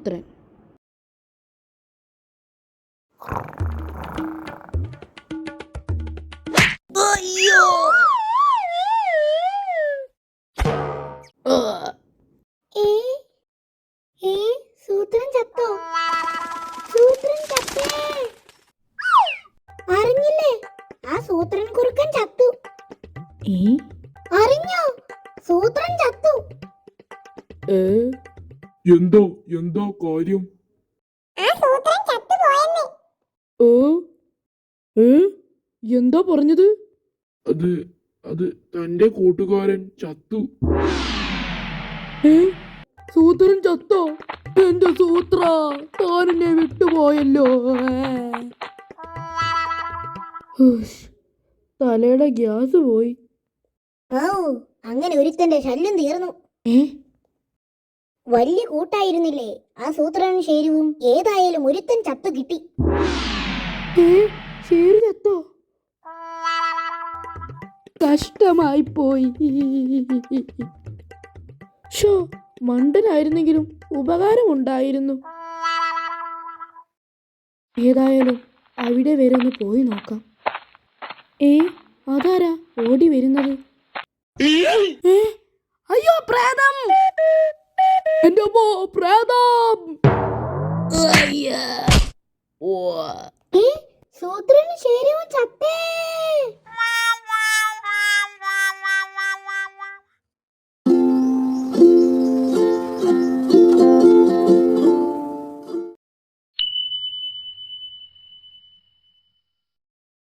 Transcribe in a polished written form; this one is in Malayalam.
സൂത്രൻ. അയ്യോ! സൂത്രൻ ചത്തോ? സൂത്രൻ ചത്തേ! അറിഞ്ഞില്ലേ? ആ സൂത്രൻ കുറുക്കൻ ചത്തു. അറിഞ്ഞോ? സൂത്രൻ ചത്തു. എന്താ കാര്യം? ആ സൂത്രൻ ചത്തുപോയെന്ന്. എന്താ പറഞ്ഞത്? അത് തന്റെ കൂട്ടുകാരൻ ചത്തു. സൂത്രൻ ചത്തോ? എന്റെ സൂത്ര, താനെന്നെ വിട്ടുപോയല്ലോ. തലയുടെ ഗ്യാസ് പോയി. അങ്ങനെ ഒരുത്തന്റെ ശല്യം തീർന്നു. വലിയ കൂട്ടായിരുന്നില്ലേ ആ സൂത്രനും ശേരുവും? ഏതായാലും ഒരുത്തൻ ചത്തു കിട്ടി. ശേരു ചത്തോ? കഷ്ടമായി പോയി. ഷോ, മണ്ടനായിരുന്നെങ്കിലും ഉപകാരമുണ്ടായിരുന്നു. ഏതായാലും അവിടെ വരെ ഒന്ന് പോയി നോക്കാം. അതാരാ ഓടി വരുന്നത്? അയ്യോ, പ്രേതം! എന്റെ അമ്മോ, പ്രേതം! സൂത്രനും ശേരുവും ചത്തേ!